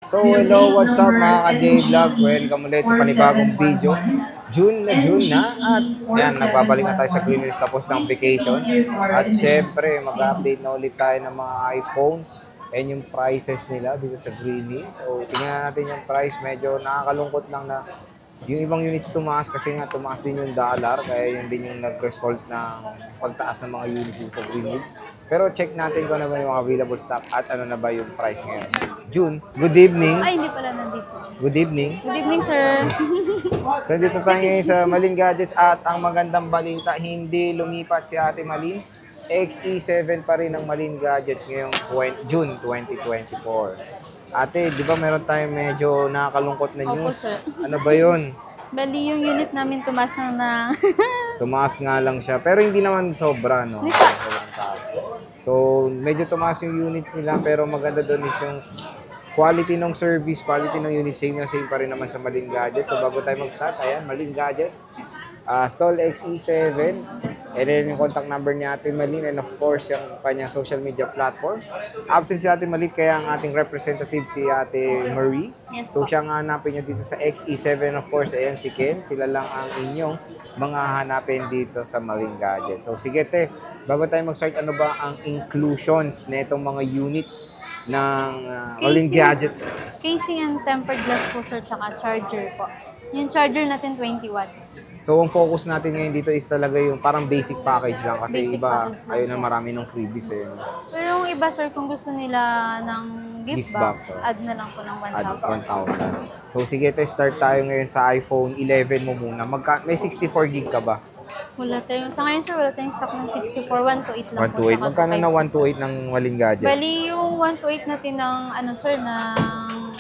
So hello, what's up mga ka-J-Vlog? Welcome ulit sa panibagong video. June na at yan, nagbabalik na tayo sa Green Hills tapos ng vacation. At syempre, mag-update na ulit tayo ng mga iPhones and yung prices nila dito sa Green Hills. So tingnan natin yung price, medyo nakakalungkot lang na yung ibang units tumaas kasi nga tumaas din yung dollar kaya yun din yung nag-result ng pagtaas ng mga units dito sa Green Hills. Pero check natin kung ano ba yung mga available stock at ano na ba yung price ngayon. June, good evening. Ay, hindi pala nandito. Good evening. Good evening, sir. So dito tayo ngayon sa Malin Gadgets at ang magandang balita, hindi lumipat si Ate Malin. XE7 pa rin ang Malin Gadgets ngayong June 2024. Ate, di ba meron tayong medyo nakakalungkot na Opo, news? sir. Ano ba yun? Bali, yung unit namin tumas na Tumaas nga lang siya, pero hindi naman sobra, no? Sobrang taas. So, medyo tumaas yung units nila, pero maganda doon is yung quality ng service, quality ng unit, same na same pa rin naman sa Malin Gadgets. So, bago tayo mag-start, ayan, Malin Gadgets. Stall XE7, and then yung contact number ni Ate Malin, and of course, yung kanyang social media platforms. Absent si Ate Malin, kaya ang ating representative si Ate Marie. Yes, So, po. siyang hanapin nyo dito sa XE7, of course, ayan si Ken. Sila lang ang inyong mga hanapin dito sa Malin Gadgets. So, sige te, bago tayo mag-start, ano ba ang inclusions na itong mga units ng Malin Gadgets? casing and tempered glass po, sir, tsaka charger po. Yung charger natin, 20 watts. So, ang focus natin ngayon dito is talaga yung parang basic package lang kasi Basic iba, package lang. ayaw na marami ng freebies eh. Pero yung iba, sir, kung gusto nila ng gift Gift box, box, oh. add na lang po ng At 1,000. 1,000. So, sige te, start tayo ngayon sa iPhone 11 mo muna. May 64 gig ka ba? Wala tayong, sa ngayon, sir, wala tayong stock ng 64, 128 lang po. 128. Magkano na 128 ng Malin Gadgets? Bali, yung 128 natin ng, ano, sir, ng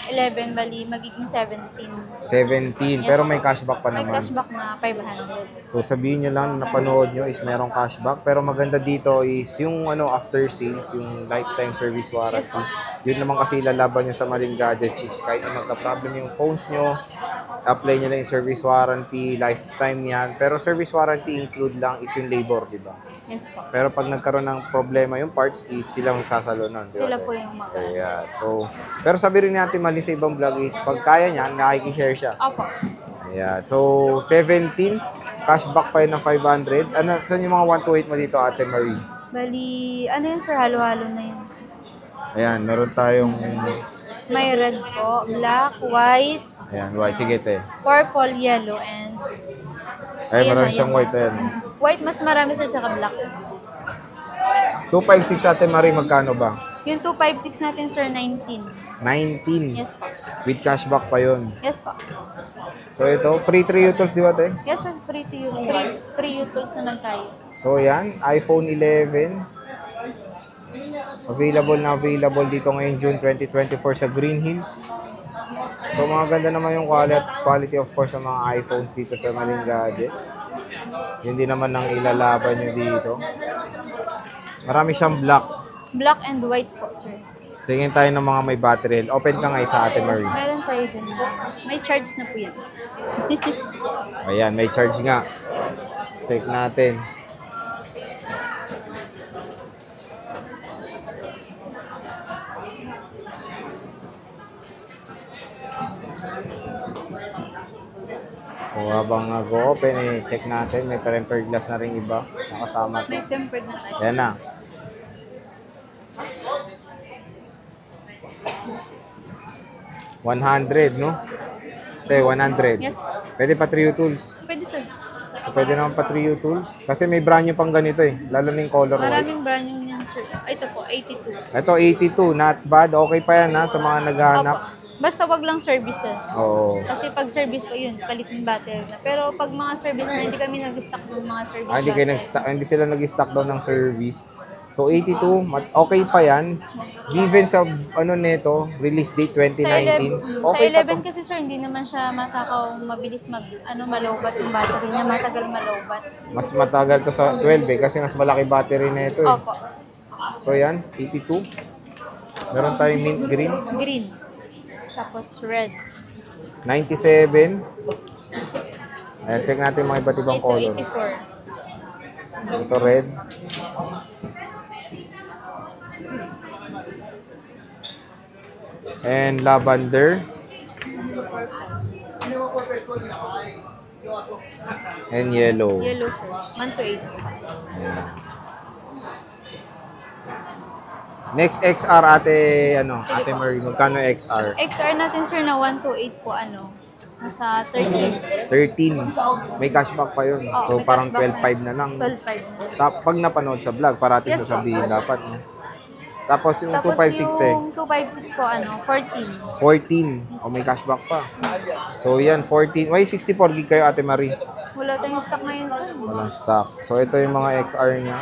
11, bali, magiging 17. 17. Yes, Pero may cashback pa May naman. cashback na 500. So sabihin nyo lang na napanood nyo is merong cashback. Pero maganda dito is yung after sales, yung lifetime service warranty. Yes, Yun naman kasi lalaban nyo sa Malin Gadgets is kahit na magka-problem yung phones nyo, apply nyo lang yung service warranty, lifetime yan. Pero service warranty include lang is yung labor, di ba? Yes po. Pero pag nagkaroon ng problema yung parts is sila ang sasalo nun. Di ba? Sila po yung mag- Ayan. So, pero sabi rin natin Malin sa ibang vlog is pag kaya niya, nakikishare siya. Opo. Ayan. So, 17, cashback pa yun ng 500. Ano, saan yung mga 128 mo dito, Ate Marie? Bali, ano yun, sir? Halo-halo na yun. Ayan, meron tayong... May red po, black, white, Ayan, why? Sige, te. purple, yellow, and Ay, Ayan meron na, siyang yun white. na. Ayan. white mas marami siya, tsaka black. 256, Ate Marie, magkano ba? Yung 256 natin, sir, 19. 19. Yes po. With cashback pa yun. Yes po. So, ito, free 3 utils, di ba, te? Yes, sir, free to you. 3 utils naman tayo. So, yan, iPhone 11. Available dito ngayon June 2024 sa Green Hills. So mga ganda naman yung quality of course sa mga iPhones dito sa Malin Gadgets. Yun din naman ang ilalaban nyo dito. Marami siyang black. Black and white po, sir. Tingin tayo ng mga may battery. Open ka nga sa Ate Marie. Meron tayo dyan. May charge na po yan. Ayan, may charge nga. Check natin. So habang nag-open, check natin. May tempered glass na rin iba. Nakasama to. May tempered na tayo. Ayan na. $100, no? Te, 100. Yes. Pwede pa 3 tools. Pwede, sir. Pwede naman pa 3 tools. Kasi may brand new pang ganito eh. Lalo na yung color white. Maraming brand new yan, sir. Ito po, 82. Ito, 82. Not bad. Okay pa yan ha, sa mga naghahanap. Opo. Basta wag lang service, sir. Oo. Kasi pag service po yun, palit ng battery na. Pero pag mga service na, hindi kami nag-stock ng mga service Hindi, hindi sila nag-stock daw ng service. So, 82. Okay pa yan. Given sa neto, release date 2019. Sa Okay pa 11 to. kasi, sir, hindi naman siya matakaw mabilis malowbat yung battery niya. Matagal malowbat. Mas matagal to sa 12 eh, kasi mas malaki battery na ito eh. Opo. So yan, 82. Meron tayong mint green. Green. Tapos red. 97. Ayan, check natin mga iba't ibang Ito, color. 84. Ito red. And lavender. And yellow. Yellow, sir. 1 to 8. Ayan. Next XR ate, Sige ate po. Marie, magkano XR? XR natin, sir, na 1 to 8 po, nasa 13. 13. May cashback pa yun. Oo, So, may parang cashback 12.5 na lang. 12.5 na. Pag napanood sa vlog, parating Yes, sasabihin po. dapat. No? Tapos yung Tapos 256 yung 256 po, 14. 14. O may cashback pa. So, yan, 14. Why 64 gig kayo, ate Marie? Wala tayong stock ngayon, sir. Walang stock. So, ito yung mga XR niya.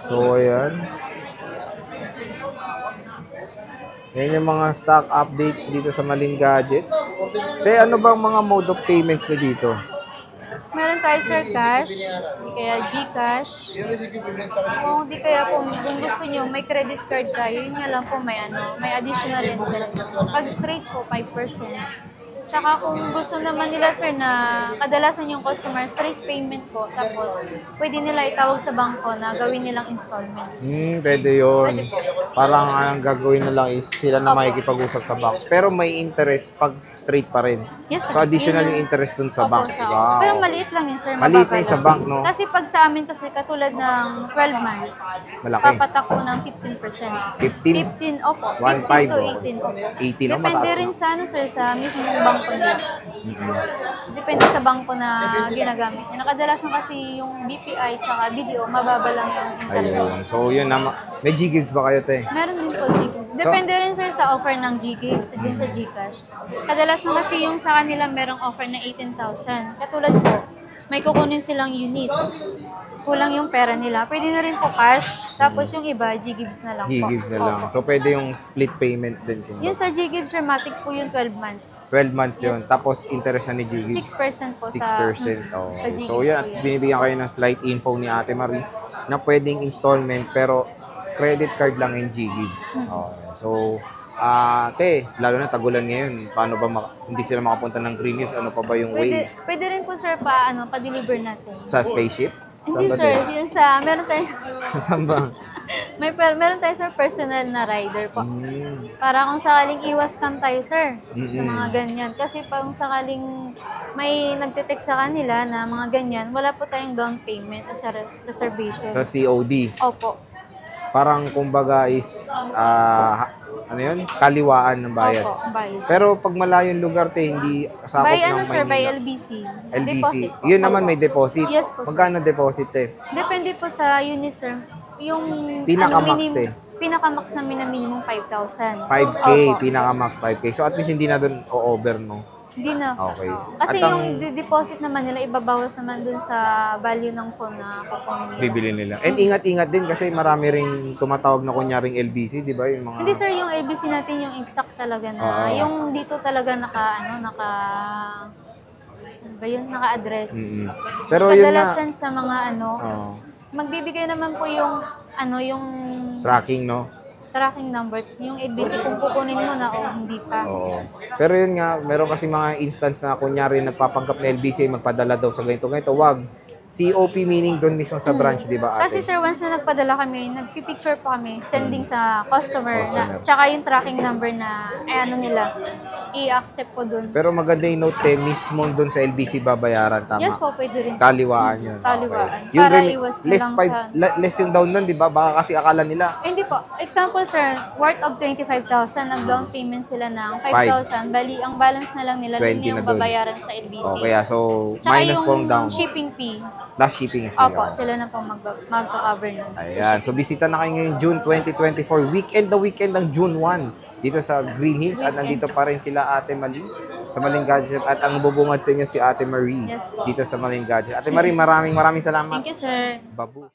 So, ayan. Yan yung mga stock update dito sa Maling Gadgets. Ano bang mga mode of payments nyo dito? Meron tayo, sir, cash. Di kaya GCash. Kung di kaya kung gusto nyo, may credit card kayo, yun nga lang po may additional interest. Pag straight po, 5%. Tsaka kung gusto naman nila, sir, na kadalasan yung customer, straight payment po. Tapos, pwede nila itawag sa bangko na gawin nilang installment. Pwede yun. Parang ang gagawin na lang is sila na makikipag-usap sa bank. Pero may interest pag straight pa rin. Yes, sir. So, additional Yun yung interest dun sa Opo, bank. sa- Wow. Pero maliit lang yun, sir. Maliit mababa na yung sa lang. bank, no? Kasi pag sa amin, kasi katulad ng 12 months, Malaki. papatak po ng 15%. 15? 15, opo. 1.5, 15 to oh. 18. Opo. 18, no? Depende Mataas, rin no? sa, sir, sa mismong bangko nila. Depende sa bangko na ginagamit niya. Nakadalasan kasi yung BPI tsaka BDO, mababa lang yung interest. Ayun. So, yun naman. May G-Gives ba kayo, te? Meron din po Gcash. Depende rin, sir, sa offer ng Gcash din sa Gcash. Kadalasan kasi yung sa kanila merong offer na 18,000. Katulad po, may kukunin silang unit. Kulang yung pera nila. Pwede na rin po cash. Tapos yung iba, Ggives na lang po. G-Gives na lang. Opo. So, pwede yung split payment din. Yung sa Ggives, sir, matic po yung 12 months. 12 months yun. Yes. Tapos, interest na ni G-Gives. 6% po 6%. Oh. sa Ggives So, yan. po At binibigyan kayo ng slight info ni Ate Marie na pwedeng installment pero credit card lang yung G-Gives. Oh. So, te, lalo na tagulan ngayon. Paano ba hindi sila makapunta ng Green Hills? Ano pa ba yung way? Pwede rin po, sir, pa-deliver natin. Sa spaceship? Hindi, Saan ba, sir. te? Yung sa, meron tayo, Saan ba? meron tayo, sir, personal na rider po. Hmm. Para kung sakaling iwas cam tayo, sir, sa Mm-mm. mga ganyan. Kasi kung sakaling may nagte-text sa kanila na mga ganyan, wala po tayong down payment at sa reservation. Sa COD. Opo. Parang kumbaga is, kaliwaan ng bayad. Opo, bayad. Pero pag malayong lugar, te, hindi sakop By ng sir, by Maynila. LBC. LBC. Deposit po. Yun naman Opo. may deposit. Yes po, sir. Magkano deposit, te? Depende po sa unit, sir. Yung Pinaka-max, te. Pinaka-max namin na minimum 5,000. 5K, Opo. pinaka-max 5K. So at least hindi na doon o-over, no? Hindi na. Okay. Kasi At ang- yung deposit naman nila, ibabawas naman dun sa value ng phone na kukunin nila. Bibili nila. And ingat-ingat din kasi marami ring tumatawag na kunyaring LBC, di ba? Yung mga... Hindi, sir, yung LBC natin yung exact talaga na, Oo. yung dito talaga ano ba yun, naka-address. Mm-mm. Pero yun nga, Kadalasan sa mga oh, magbibigay naman po yung, yung tracking, no? tracking number, yung LBC kung kukunin mo na o hindi pa. Oo. Pero yun nga, meron kasi mga instance na kunyari nagpapanggap na LBC, magpadala daw sa ganito. Wag. COP meaning doon mismo sa branch, di ba, ate? Kasi sir, once na nagpadala kami, nagpipicture pa kami, sending sa customer, Customer. tsaka yung tracking number na, nila, i-accept ko dun. Pero maganda yung note, te, mismo doon sa LBC babayaran, tama? Yes po, pwede rin. Kaliwaan yun. Kaliwaan. Okay. Yung Para iwas na less, lang less yung down nun, di ba? Baka kasi akala nila. Hindi po. Example, sir, worth of 25,000, nag-down payment sila ng 5,000. Bali, ang balance na lang nila, 20 yun yung na dun. babayaran sa LBC. O, kaya so, Tsaka minus yung pong down. shipping fee, Last shipping fee. opo, oh. sila na po magka-cover nun. Ayan. So, bisita na kayo ngayon June 2024. Weekend ng June 1. Dito sa Green Hills. At nandito pa rin sila Ate Maling sa Maling Gadget. At ang bubungad sa inyo si Ate Marie. Yes po. Dito sa Maling Gadget. Ate Marie, maraming salamat. Thank you, sir. Babu.